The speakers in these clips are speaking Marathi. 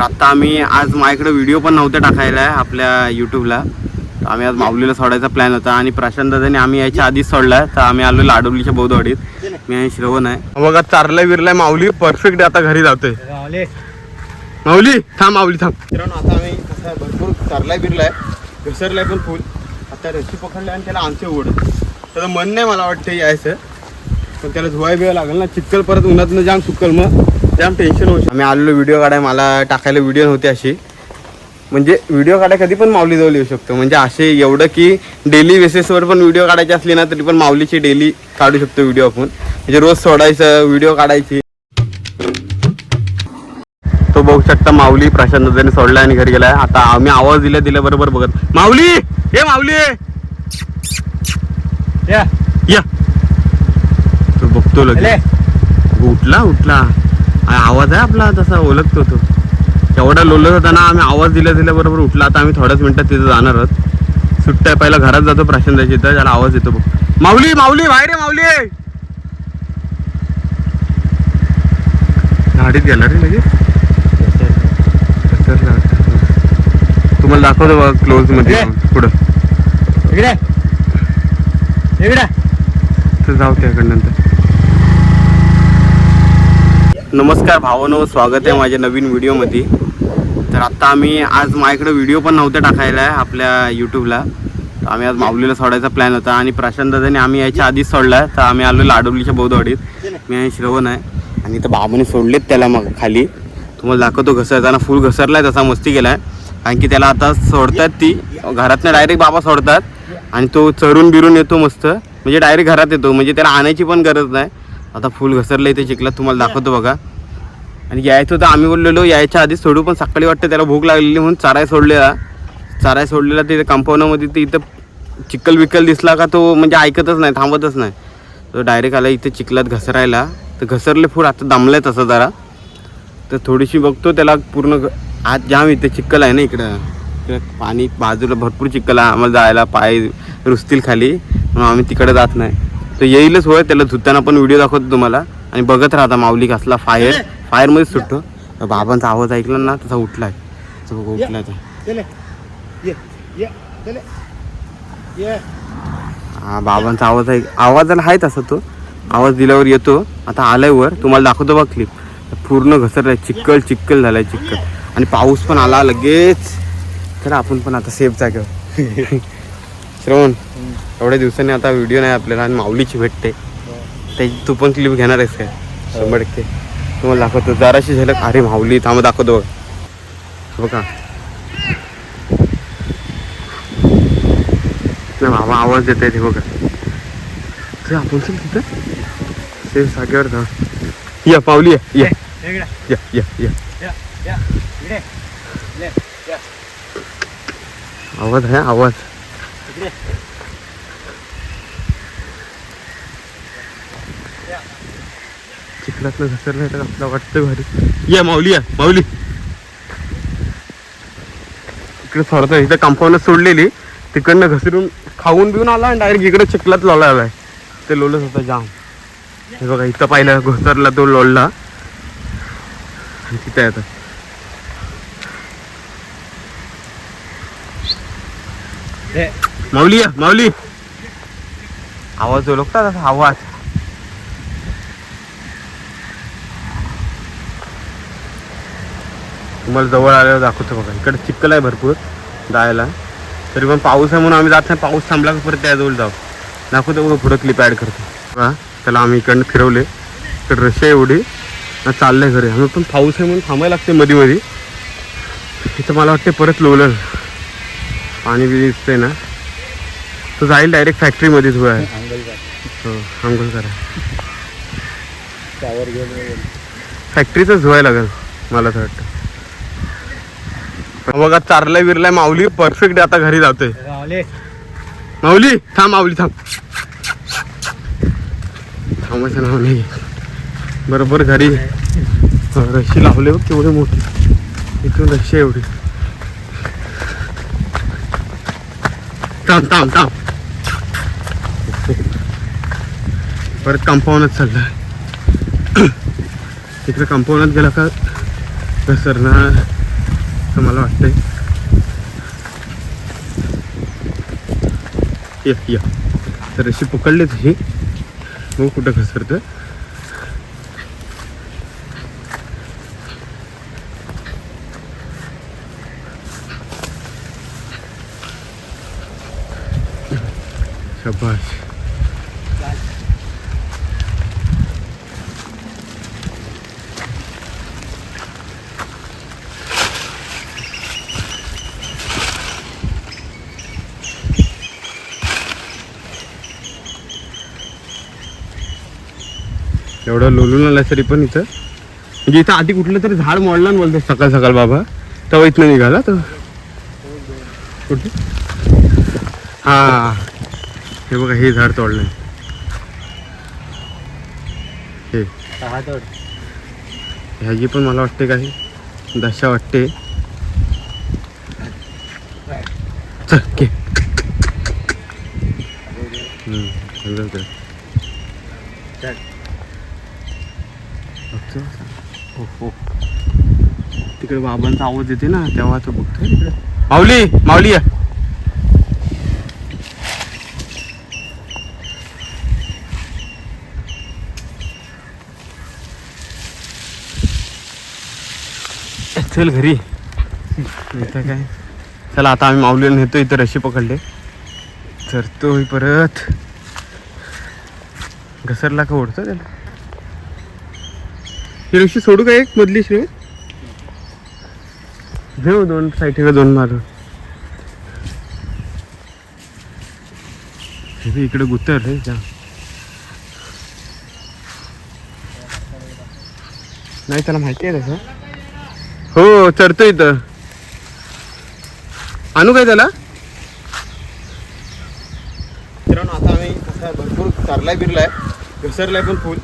आता आम्ही आज माझ्याकडे व्हिडिओ पण नव्हते टाकायला आपल्या यूट्यूबला. आम्ही आज माऊलीला सोडायचा प्लॅन होता आणि प्रशांत दादाने आम्ही यायच्या आधीच सोडला. तर आम्ही आलो लाडोलीच्या बौद्धवाडीत. मी आणि श्रवण आहे. बघा चारलाय विरलाय माऊली परफेक्ट. आता घरी जातोय माऊली. थांब माऊली थांब. मित्रांनो आता आम्ही कसं भरपूर चारलाय बिरलाय घसरलाय पण फुल. आता रस्सी पकडलाय आणि त्याला आमचे ओढ. त्याचं मन नाही मला वाटतं यायचं, पण त्याला धुवाय बिवा लागेल ना. चिक्कल परत उन्हातनं जाम सुकल, मग जाम टेन्शन होईल. आम्ही आलेलो व्हिडिओ काढाय. मला टाकायला व्हिडिओ नव्हती अशी, म्हणजे व्हिडिओ काढाय कधी पण माऊली जवळ येऊ शकतो. म्हणजे असे एवढं की डेली बेसिसवर पण व्हिडिओ काढायची असली ना तरी पण माऊलीची डेली काढू शकतो व्हिडिओ आपण. म्हणजे रोज सोडायचं व्हिडिओ काढायची. तो बघू शकता माऊली प्रशांत दादाने सोडला आणि घरी गेलाय. आता आम्ही आवाज दिल्या बरोबर बघत माऊली हे माऊली या तो बघतो लगे. उठला आवाज आहे आपला तसा ओळखतो तो. एवढा लोलत होता ना. आम्ही आवाज दिल्या बरोबर उठला. आता आम्ही थोड्याच मिनिटात तिथे जाणार आहोत. सुट्ट्या पहिला घरात जातो प्रशांताच्या इथं. त्याला आवाज येतो बघ. माऊली बाहेर आहे माऊली. गाडीत गेला रे लगेच. तुम्हाला दाखवतो बघा क्लोज मध्ये पुढं तर जाऊ त्याकडे नंतर. नमस्कार भावांनो, स्वागत आहे माझ्या नवीन व्हिडिओमध्ये. तर आता आम्ही आज माझ्याकडे व्हिडिओ पण नव्हते टाकायला आपल्या यूट्यूबला. आम्ही आज माऊलीला सोडायचा प्लॅन होता आणि प्रशांत दादाने आम्ही यायच्या आधीच सोडला. तर आम्ही आलो लाडोलीच्या बौद्धवाडीत. मी आणि श्रवण आहे. आणि इथं बाबाने सोडलेत त्याला मग खाली. तुम्हाला दाखवतो घसरताना. फुल घसरलाय तसा, मस्ती केलाय. कारण की त्याला आता सोडतात ती घरातनं डायरेक्ट बाबा सोडतात आणि तो चरून बिरून येतो मस्त. म्हणजे डायरेक्ट घरात येतो, म्हणजे त्याला आणायची पण गरज नाही. आता फुल घसरलं इथे चिखलात. तुम्हाला दाखवतो बघा. आणि यायचं होतं आम्ही बोललेलो यायच्या आधीच सोडू, पण सकाळी वाटतं त्याला भूक लागलेली म्हणून चाराय सोडलेला तिथे कंपाऊंडमध्ये. ते इथं चिखल बिक्कल दिसला का तो म्हणजे ऐकतच नाही, थांबतच नाही. तो डायरेक्ट आला इथे चिखलात घसरायला. तर घसरले फूल. आता दमलाय तसं जरा. तर थोडीशी बघतो त्याला पूर्ण. आज जाम इथे चिखल आहे ना इकडं पाणी बाजूला भरपूर चिखल आहे. आम्हाला जायला पाय रुसतील खाली, म्हणून आम्ही तिकडे जात नाही. तर येईलच होय. त्याला धुताना पण व्हिडिओ दाखवतो तुम्हाला. आणि बघत राहता माऊली कसला फायरमध्येच सुटतो. बाबांचा आवाज ऐकला ना तसा उठलाय. उठलाय हा बाबांचा आवाजाला आहे तसा. तो आवाज दिल्यावर येतो. आता आलाय वर. तुम्हाला दाखवतो बघ क्लिप. पूर्ण घसरलाय. चिक्कल झालाय चिक्कल. आणि पाऊस पण आला लगेच. तर आपण पण आता सेफ जागेवर. श्रवण एवढ्या दिवसांनी आता व्हिडिओ नाही आपल्याला आणि माऊलीची भेटते. त्याची तू पण क्लिप घेणार आहेस काय? 100%. तुम्हाला दाखवतो जराशी झलक. अरे माऊली थांब दाखवतो बघा. बाबा आवाज देत आहे ते बघा. तर आपण तिथं सेफ जागेवर जा. या पावली या. आवाज आहे आवाज. चिखलातलं घसरलं तर आपला वाटतं भारी. या माऊली इकडे सोडतो. इथं कंपाऊंडच सोडलेली. तिकडनं घसरून खाऊन बिऊन आला आणि डायरेक्ट इकडे चिखलात लोळला आलाय. ते लोलत होता जाम. हे बघा इथं पाहिलं घसरला तो लोळला. तिथे आता माऊली आवाज ओळखता तसा आवाज. तुम्हाला जवळ आल्यावर दाखवतो बघा. इकडे चिखल आहे भरपूर जायला. तरी पण पाऊस आहे म्हणून आम्ही जात नाही. पाऊस थांबला की परत त्याजवळ जाऊ. दाखवतो बघा. पुढं क्लिप ॲड करतो बघा. त्याला आम्ही इकडनं फिरवले. इकडे रशी एवढी चाललंय घरी. आम्ही पण पाऊस आहे म्हणून थांबायला लागते मध्ये. इथं मला वाटते परत लोलं पाणी बी दिसतंय ना. तो जाईल डायरेक्ट फॅक्टरीमध्ये धुवा. हो आंघोळ करा. फॅक्टरीचंच धुवायला लागेल मला तर वाटतं. बघा चारलाय विरलाय माऊली परफेक्ट. आता घरी जातोय माऊली. थांब थांबायचं नाव नाही. बरोबर घरी रशी लावले बघ केवढी मोठी. इथून रशी एवढी. थांब परत कंपाऊंडच चाललं. तिकडे कंपाऊंडात गेला का घसरणार. असं मला वाटतंय. या तर अशी पकडलीच ही मग कुठं घसरतं. शाबाश. एवढं लोलून आलं तरी पण इथं म्हणजे इथं आधी कुठलं तरी झाड मोडला ना बोलते सकाळ सकाळ बाबा, तेव्हा इथनं निघाला तर कुठे. हा हे बघा हे झाड तोडलंय. हे ह्याची पण मला वाटते काही दशा वाटते. चल घे. हो तिकडे बाबांचा आवाज येते ना तेव्हा तो बघतोय तिकडे. माऊली माऊली या. चल घरी. इथं काय चला आता आम्ही माऊलीला नेतो. इथं रशी पकडले तर तो परत घसरला का ओढतो त्याला. ही रशी सोडू का एक मधली शिवाय घेऊ दोन साईड दोन मारून. इकडे गुत्तर रे जा. नाही त्याला माहिती आहे तसं. हो चढतो इथं. आणू काय त्याला. मित्रांनो आता आम्ही कसा भरपूर चारलाय बिरलाय घसरलाय पण फुल.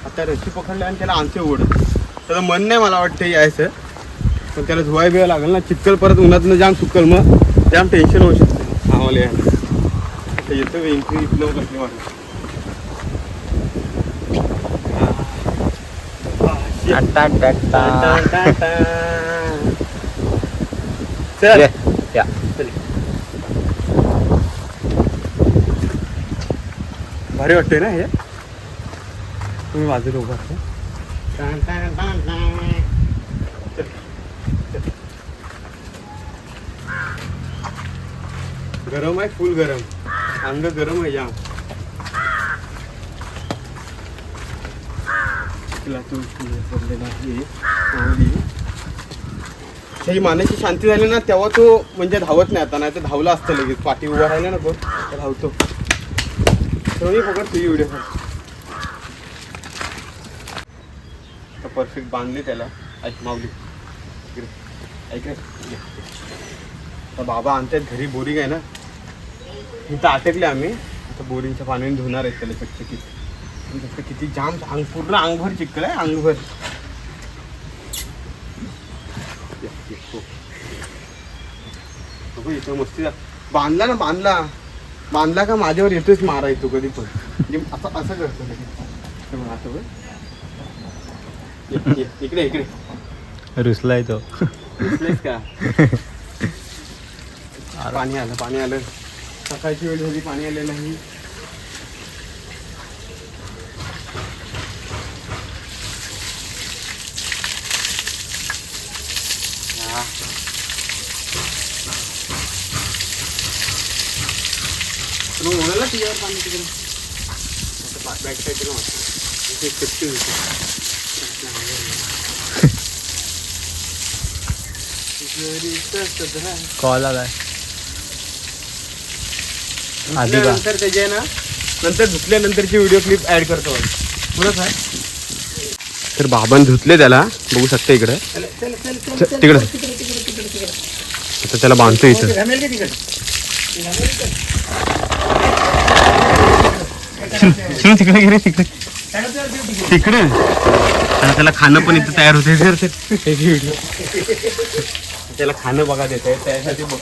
आता रशी पकडलाय आणि त्याला आमचे ओढ. त्याचं मन नाही मला वाटतं यायचं पण त्याला धुवाय बिवा लागेल ना. चिक्कल परत उन्हातनं जाम सुकल मग जाम टेन्शन होऊ शकतं आम्हाला यायला. आता येतो एंट्री इथलं कसली वाटत. चल भारी वाटतंय ना हे. तुम्ही बाजूला उभा असता. गरम आहे फुल गरम. अंग गरम आहे जाम. ही मानाची शांती झाली ना तेव्हा तो म्हणजे धावत नाही. आता नाही तर धावला असतं लगेच. पाठी उभा राहिला ना तो धावतो. पकड तुझी व्हिडिओ परफेक्ट बांधली त्याला. ऐक माऊली ऐक रे. आता बाबा आणतात घरी बोरिंग आहे ना इथं अटकले आम्ही. आता बोरिंगच्या पाण्याने धुणार आहेत त्याला चकचकीत. किती जाम अंग पूर्ण अंगभर चिखल आहे अंगभर. इथं मस्ती बांधला ना बांधला का माझ्यावर येतोच मारा येतो कधी पण. म्हणजे असं करतो इकडे रुसलाय तो. का पाणी आलं सकाळची वेळ झाली पाणी आलं नाही. ओढायला तुझ्यावर पाणी तिकडे बॅक साईडला कॉल आलाय नंतर त्याचे ना नंतर धुतल्यानंतरची व्हिडिओ क्लिप ऍड करतो पुरच आहे. तर बाबांनी धुतले त्याला बघू शकता इकडे तिकडे. आता त्याला बांधतो इथं. तिकडे गेले तिकडे त्याला खाणं पण इथं तयार होते. त्याला खाणं बघा देत आहे त्यासाठी मला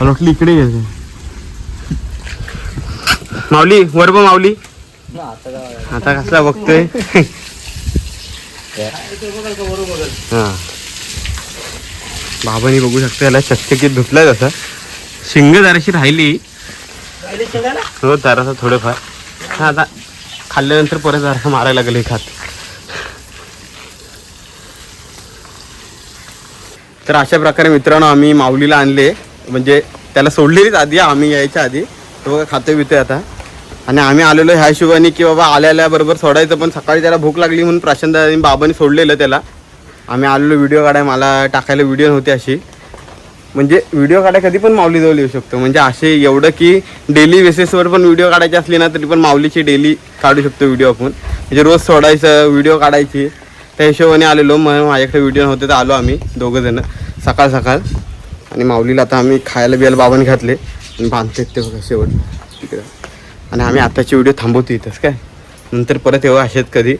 वाटलं इकडे घ्यायचं. माऊली वर बघ माऊली. आता कसला बघतोय. हा बाबांनी बघू शकतो याला चकचकीत धुतलाय तसा. शिंग जराशी राहिली हो जरासा थोडंफार. हा आता खाल्ल्यानंतर परत जरासा मारायला लागले खात. तर अशा प्रकारे मित्रांनो आम्ही माऊलीला आणले, म्हणजे त्याला सोडलेलीच आधी, आम्ही यायच्या आधी. तो बघा खातोय पितोय आता. आणि आम्ही आलेलो ह्या हिशोबाने की बाबा आल्याबरोबर सोडायचं, पण सकाळी त्याला भूक लागली म्हणून प्रशांत आणि बाबांनी सोडलेलं त्याला. आम्ही आलेलो व्हिडिओ काढाय, मला टाकायला व्हिडिओ नव्हती अशी, म्हणजे व्हिडिओ काढाय कधी पण माऊली जवळ येऊ शकतो. म्हणजे असे एवढं की डेली बेसिसवर पण व्हिडिओ काढायची असली ना तरी पण माऊलीची डेली काढू शकतो व्हिडिओ आपण. म्हणजे रोज सोडायचं, व्हिडिओ काढायची, त्या हिशोबाने आलेलो. मग माझ्याकडे व्हिडिओ नव्हते तर आलो आम्ही दोघं जण सकाळ सकाळ. आणि माऊलीला आता आम्ही खायला बियाला बाबांनी घातले आणि बांधते ते बघा शेवट तिकडं. आणि आम्ही आताची व्हिडिओ थांबवतो इथंच काय, नंतर परत येऊ असेच कधी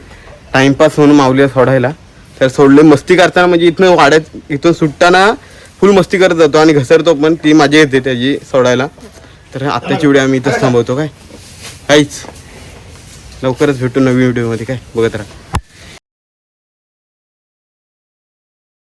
टाईमपास म्हणून माऊलीला सोडायला. तर सोडले मस्ती करताना, म्हणजे इथनं वाड्यात इथून सुटताना फुल मस्ती करत जातो आणि घसरतो पण, ती मजा येते त्याची सोडायला. तर आत्ताची व्हिडिओ आम्ही इथंच थांबवतो काय, काहीच लवकरच भेटू नवीन व्हिडिओमध्ये काय, बघत राहा.